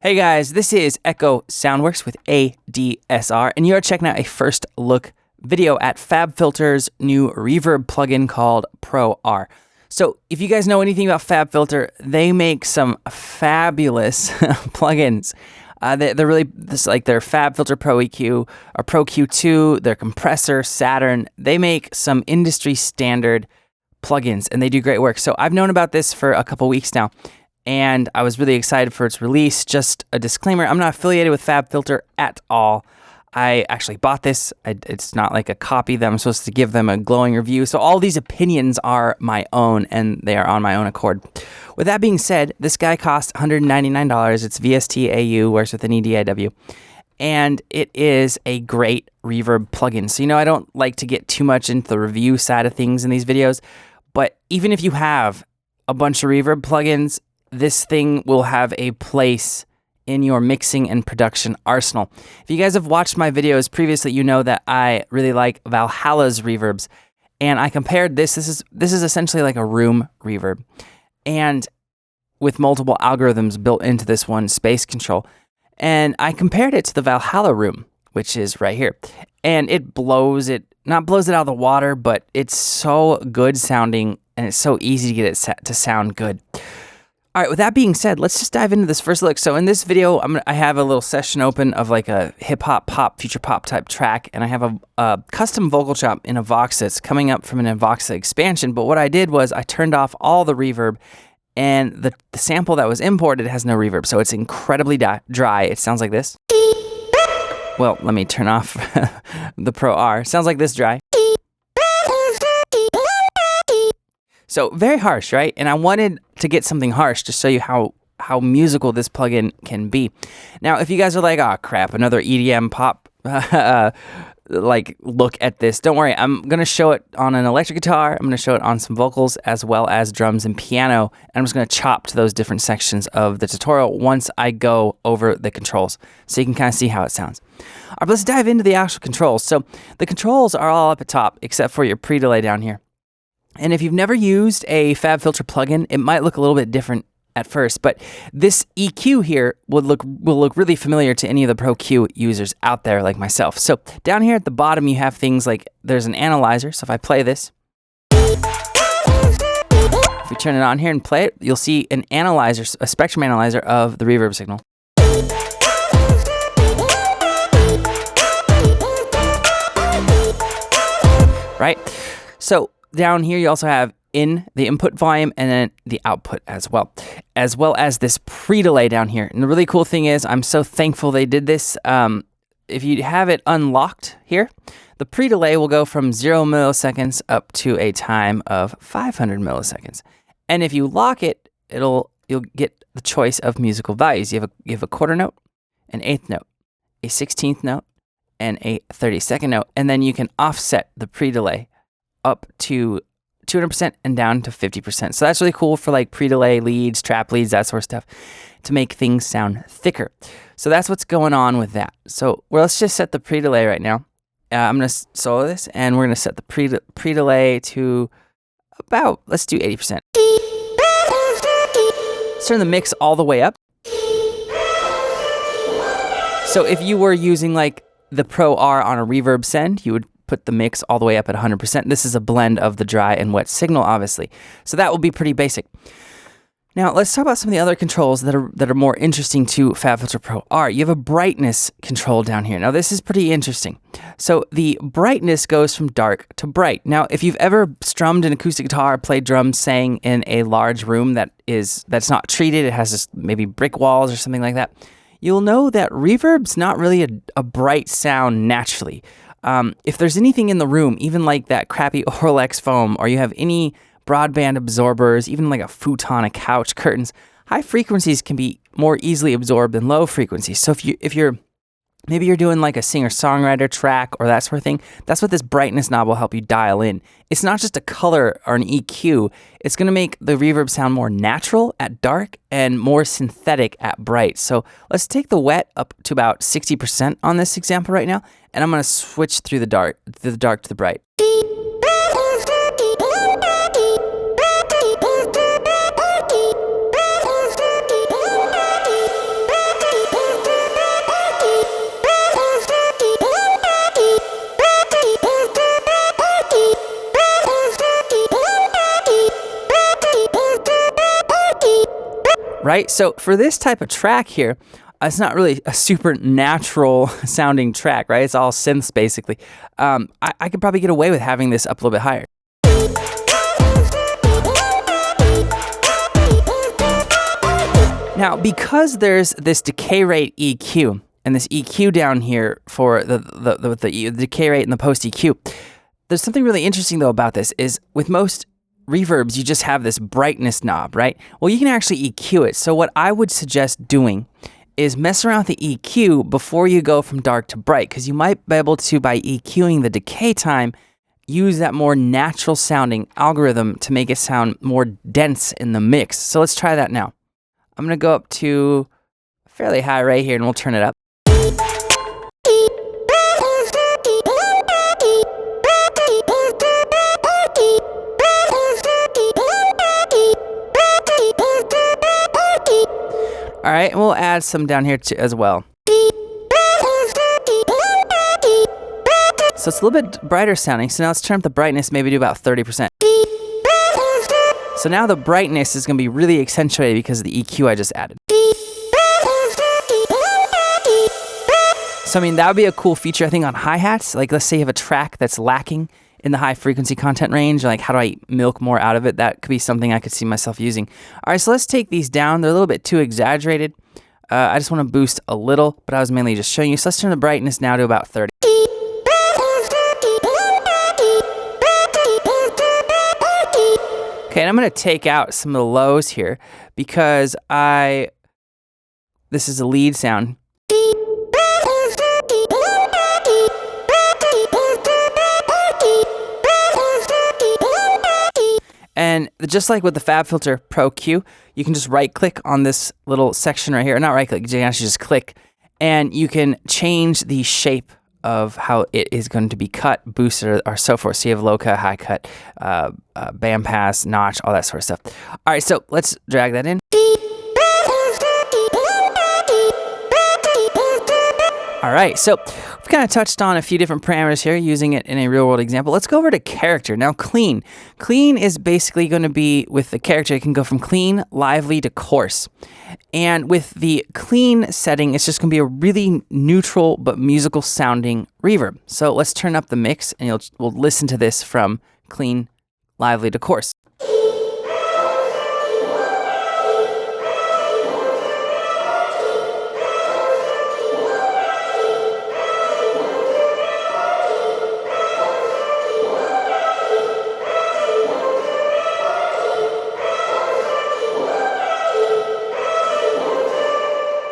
Hey guys, this is Echo Soundworks with ADSR, and you're checking out a first look video at FabFilter's new Reverb plugin called Pro R. So if you guys know anything about FabFilter, they make some fabulous plugins. They're really like their FabFilter Pro EQ, or Pro Q2, their compressor, Saturn. They make some industry standard plugins, and they do great work. So I've known about this for a couple weeks now, and I was really excited for its release. Just a disclaimer, I'm not affiliated with FabFilter at all. I actually bought this. It's not like a copy that I'm supposed to give them a glowing review. So all these opinions are my own, and they are on my own accord. With that being said, this guy costs $199. It's VST AU, works with an EDIW. And it is a great reverb plugin. So, I don't like to get too much into the review side of things in these videos. But even if you have a bunch of reverb plugins, this thing will have a place in your mixing and production arsenal. If you guys have watched my videos previously, you know that I really like Valhalla's reverbs, and I compared this. This is essentially like a room reverb, and with multiple algorithms built into this one, space control. And I compared it to the Valhalla room, which is right here, and it not blows it out of the water, but it's so good sounding, and it's so easy to get it to sound good. All right, with that being said, let's just dive into this first look. So in this video, I have a little session open of like a hip-hop, pop, future pop type track, and I have a custom vocal chop in a Vox that's coming up from an Vox expansion. But what I did was I turned off all the reverb, and the sample that was imported has no reverb, so it's incredibly dry. It sounds like this. Well, let me turn off the Pro R. Sounds like this dry. So very harsh, right? And I wanted to get something harsh to show you how musical this plugin can be. Now, if you guys are like, oh crap, another EDM pop, like look at this, don't worry. I'm going to show it on an electric guitar. I'm going to show it on some vocals as well as drums and piano. And I'm just going to chop to those different sections of the tutorial once I go over the controls, so you can kind of see how it sounds. All right, let's dive into the actual controls. So the controls are all up at top except for your pre-delay down here. And if you've never used a FabFilter plugin, it might look a little bit different at first, but this EQ here will look really familiar to any of the Pro Q users out there like myself. So down here at the bottom, you have things like there's an analyzer. So if I play this, if we turn it on here and play it, you'll see an analyzer, a spectrum analyzer of the reverb signal. Right? So down here, you also have in the input volume and then the output as well as this pre-delay down here. And the really cool thing is, I'm so thankful they did this. If you have it unlocked here, the pre-delay will go from 0 milliseconds up to a time of 500 milliseconds. And if you lock it, you'll get the choice of musical values. You have a quarter note, an eighth note, a 16th note, and a 32nd note. And then you can offset the pre-delay up to 200% and down to 50%. So that's really cool for like pre-delay leads, trap leads, that sort of stuff, to make things sound thicker. So that's what's going on with that. So let's just set the pre-delay right now. I'm going to solo this, and we're going to set the pre-delay to about, let's do 80%. Let's turn the mix all the way up. So if you were using like the Pro R on a reverb send, you would put the mix all the way up at 100%. This is a blend of the dry and wet signal, obviously. So that will be pretty basic. Now, let's talk about some of the other controls that are more interesting to FabFilter Pro R. You have a brightness control down here. Now, this is pretty interesting. So the brightness goes from dark to bright. Now, if you've ever strummed an acoustic guitar, played drums, sang in a large room that's not treated, it has just maybe brick walls or something like that, you'll know that reverb's not really a bright sound naturally. If there's anything in the room, even like that crappy Oral X foam, or you have any broadband absorbers, even like a futon, a couch, curtains, high frequencies can be more easily absorbed than low frequencies. So if you're maybe you're doing like a singer-songwriter track or that sort of thing, that's what this brightness knob will help you dial in. It's not just a color or an EQ. It's going to make the reverb sound more natural at dark and more synthetic at bright. So let's take the wet up to about 60% on this example right now, and I'm going to switch through the dark to the bright. right? So for this type of track here, it's not really a super natural sounding track, right? It's all synths basically. I could probably get away with having this up a little bit higher. Now, because there's this decay rate EQ and this EQ down here for the decay rate and the post EQ, there's something really interesting though about this is with most reverbs, you just have this brightness knob, right? Well, you can actually EQ it. So what I would suggest doing is mess around with the EQ before you go from dark to bright, because you might be able to, by EQing the decay time, use that more natural sounding algorithm to make it sound more dense in the mix. So let's try that now. I'm going to go up to fairly high right here and we'll turn it up. All right, and we'll add some down here too, as well. So it's a little bit brighter sounding. So now let's turn up the brightness, maybe do about 30%. So now the brightness is going to be really accentuated because of the EQ I just added. So I mean, that would be a cool feature, I think, on hi-hats. Like, let's say you have a track that's lacking in the high frequency content range. Like, how do I milk more out of it? That could be something I could see myself using. All right, so let's take these down. They're a little bit too exaggerated. I just want to boost a little, but I was mainly just showing you. So let's turn the brightness now to about 30. Okay, and I'm going to take out some of the lows here because this is a lead sound. And just like with the FabFilter Pro Q, you can just right-click on this little section right here. Not right-click, you can actually just click. And you can change the shape of how it is going to be cut, boosted, or so forth. So you have low cut, high cut, band pass, notch, all that sort of stuff. All right, so let's drag that in. All right, so we've kind of touched on a few different parameters here using it in a real world example. Let's go over to character. Now, clean. Clean is basically going to be with the character, it can go from clean, lively to coarse. And with the clean setting, it's just going to be a really neutral but musical sounding reverb. So let's turn up the mix and we'll listen to this from clean, lively to coarse.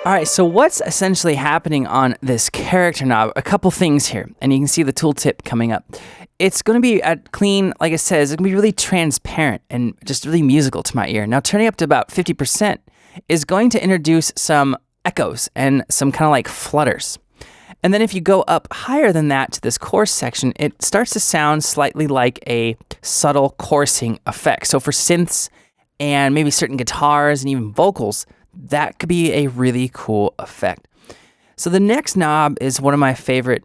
All right, so what's essentially happening on this character knob? A couple things here, and you can see the tooltip coming up. It's going to be at clean, like it says, it's going to be really transparent and just really musical to my ear. Now, turning up to about 50% is going to introduce some echoes and some kind of like flutters. And then if you go up higher than that to this coarse section, it starts to sound slightly like a subtle coursing effect. So for synths and maybe certain guitars and even vocals, that could be a really cool effect. So the next knob is one of my favorite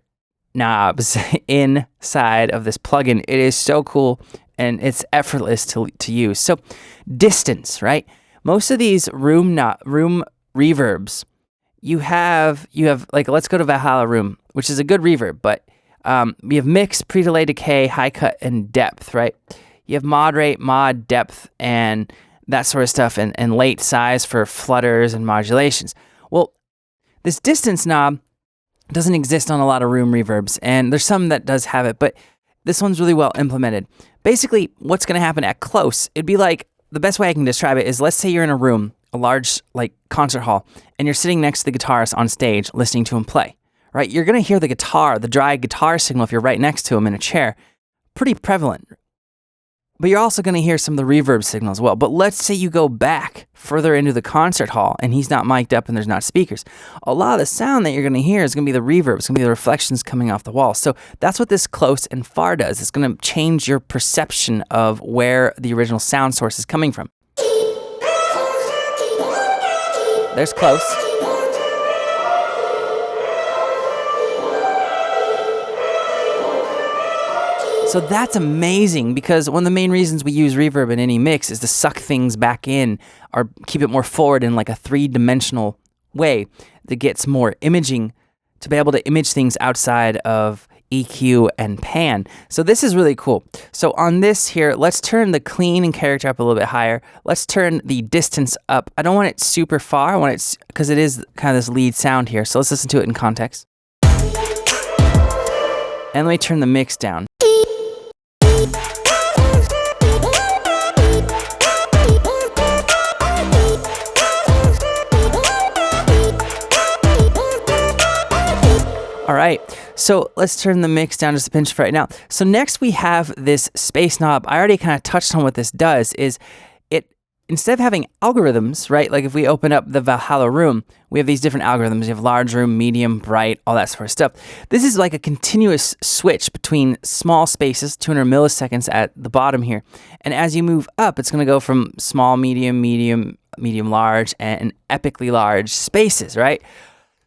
knobs inside of this plugin. It is so cool and it's effortless to use. So distance, right? Most of these room reverbs, you have like, let's go to Valhalla Room, which is a good reverb, but we have mix, pre-delay, decay, high cut, and depth, right? You have mod rate, mod, depth, and that sort of stuff, and late size for flutters and modulations. Well, this distance knob doesn't exist on a lot of room reverbs, and there's some that does have it, but this one's really well implemented. Basically, what's going to happen at close, it'd be like, the best way I can describe it is, let's say you're in a room, a large like concert hall, and you're sitting next to the guitarist on stage listening to him play, right? You're going to hear the guitar, the dry guitar signal if you're right next to him in a chair, pretty prevalent. But you're also going to hear some of the reverb signal as well. But let's say you go back further into the concert hall and he's not mic'd up and there's not speakers. A lot of the sound that you're going to hear is going to be the reverb. It's going to be the reflections coming off the wall. So that's what this close and far does. It's going to change your perception of where the original sound source is coming from. There's close. So that's amazing, because one of the main reasons we use reverb in any mix is to suck things back in or keep it more forward in like a three-dimensional way that gets more imaging, to be able to image things outside of EQ and pan. So this is really cool. So on this here, let's turn the clean and character up a little bit higher. Let's turn the distance up. I don't want it super far. I want it, because it is kind of this lead sound here. So let's listen to it in context. And let me turn the mix down. All right, so let's turn the mix down just a pinch for right now. So next we have this space knob. I already kind of touched on what this does. Is it, instead of having algorithms, right? Like if we open up the Valhalla room, we have these different algorithms. You have large room, medium, bright, all that sort of stuff. This is like a continuous switch between small spaces, 200 milliseconds at the bottom here. And as you move up, it's going to go from small, medium, large, and epically large spaces, right?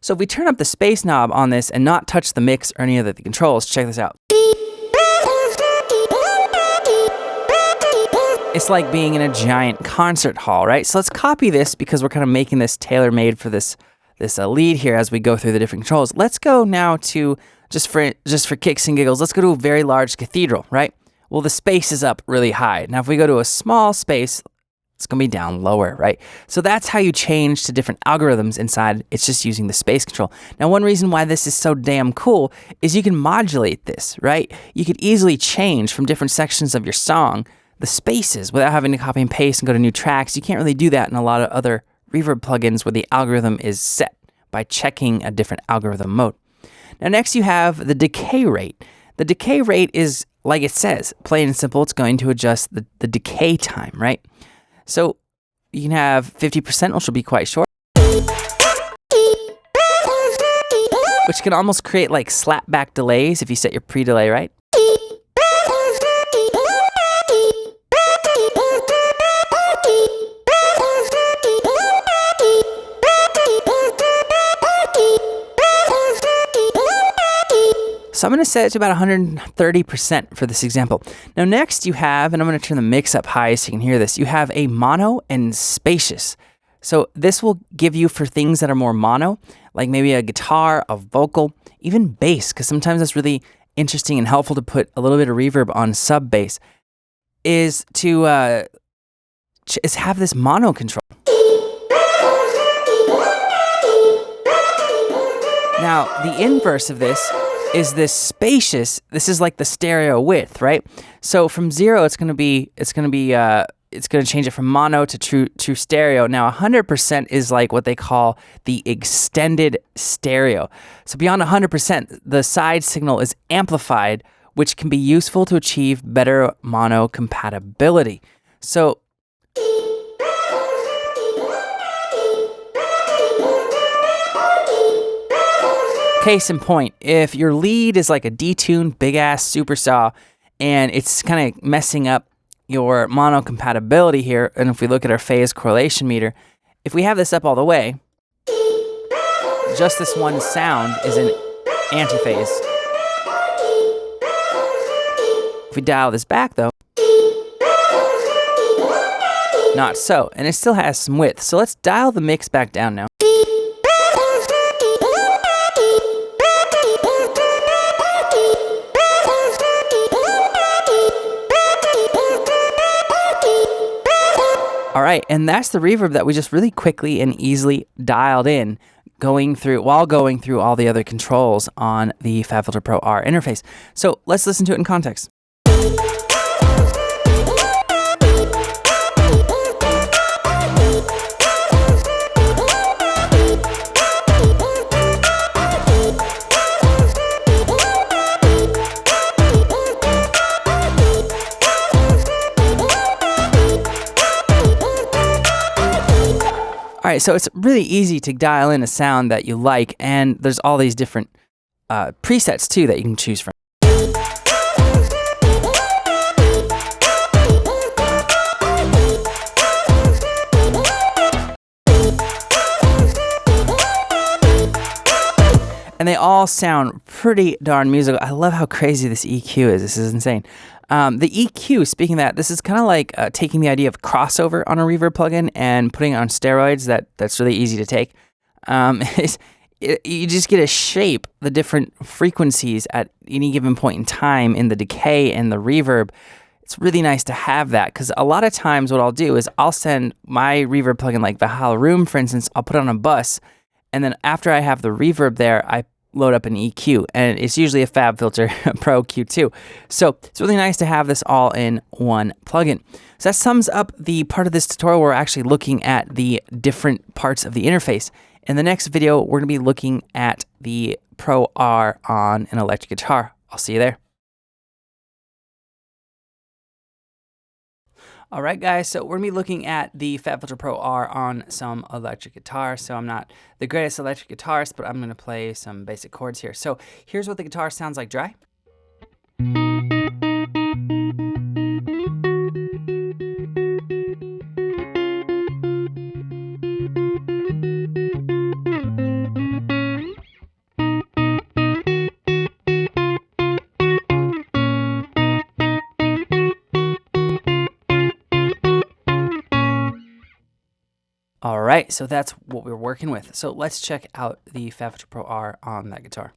So if we turn up the space knob on this and not touch the mix or any of the controls, check this out. It's like being in a giant concert hall, right? So let's copy this, because we're kind of making this tailor-made for this lead here as we go through the different controls. Let's go now to, just for kicks and giggles, let's go to a very large cathedral, right? Well, the space is up really high. Now if we go to a small space, it's going to be down lower, right? So that's how you change to different algorithms inside. It's just using the space control. Now, one reason why this is so damn cool is you can modulate this, right? You could easily change from different sections of your song the spaces without having to copy and paste and go to new tracks. You can't really do that in a lot of other reverb plugins where the algorithm is set by checking a different algorithm mode. Now, next you have the decay rate. The decay rate is, like it says, plain and simple, it's going to adjust the decay time, right? So you can have 50%, which will be quite short, which can almost create like slapback delays if you set your pre-delay right. So I'm going to set it to about 130% for this example. Now next you have, and I'm going to turn the mix up high so you can hear this, you have a mono and spacious. So this will give you for things that are more mono, like maybe a guitar, a vocal, even bass, because sometimes that's really interesting and helpful to put a little bit of reverb on sub bass, is to have this mono control. Now the inverse of this is this spacious. This is like the stereo width, right? So from 0, it's going to change it from mono to true stereo. Now 100% is like what they call the extended stereo. So beyond 100%, the side signal is amplified, which can be useful to achieve better mono compatibility. So case in point, if your lead is like a detuned big ass super saw and it's kind of messing up your mono compatibility here, and if we look at our phase correlation meter, if we have this up all the way, just this one sound is in antiphase. If we dial this back though, not so, and it still has some width. So let's dial the mix back down now. All right, and that's the reverb that we just really quickly and easily dialed in while going through all the other controls on the FabFilter Pro R interface. So let's listen to it in context. All right, so it's really easy to dial in a sound that you like, and there's all these different presets too that you can choose from. And and they all sound pretty darn musical. I love how crazy this EQ is. This is insane. The EQ, speaking of that, this is kind of like taking the idea of crossover on a reverb plugin and putting it on steroids. That's really easy to take. You just get to shape the different frequencies at any given point in time in the decay and the reverb. It's really nice to have that, because a lot of times what I'll do is I'll send my reverb plugin, like Valhalla Room, for instance, I'll put on a bus, and then after I have the reverb there, I load up an EQ, and it's usually a FabFilter Pro Q2. So it's really nice to have this all in one plugin. So that sums up the part of this tutorial where we're actually looking at the different parts of the interface. In the next video, we're going to be looking at the Pro R on an electric guitar. I'll see you there. All right, guys, so we're going to be looking at the FabFilter Pro R on some electric guitar. So I'm not the greatest electric guitarist, but I'm going to play some basic chords here. So here's what the guitar sounds like dry. All right, so that's what we're working with. So let's check out the FabFilter Pro R on that guitar.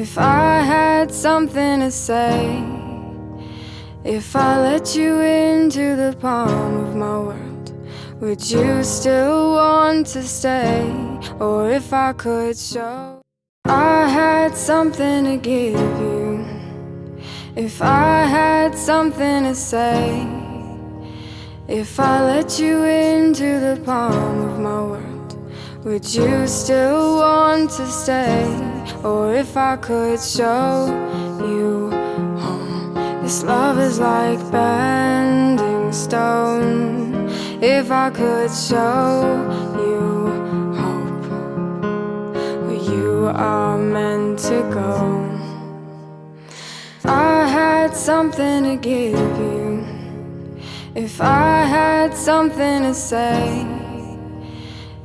If I had something to say, if I let you into the palm of my world, would you still want to stay? Or if I could show I had something to give you, if I had something to say, if I let you into the palm of my world, would you still want to stay? Or if I could show you home, this love is like bending stone. If I could show you hope, where you are meant to go. I had something to give you, if I had something to say,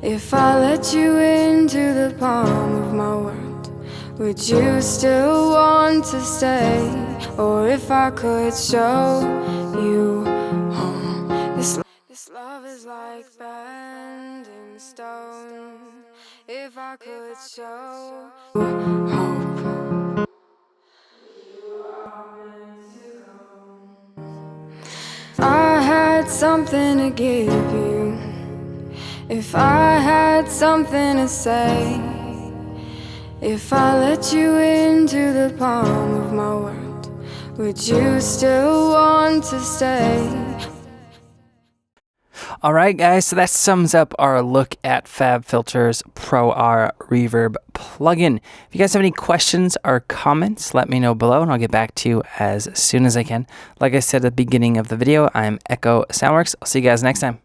if I let you into the palm of my world, would you still want to stay? Or if I could show you home, this love is like bending stone. If I could show hope, I had something to give you, if I had something to say, if I let you into the palm of my world, would you still want to stay? All right, guys, so that sums up our look at FabFilter's Pro R Reverb plugin. If you guys have any questions or comments, let me know below and I'll get back to you as soon as I can. Like I said at the beginning of the video, I'm Echo Soundworks. I'll see you guys next time.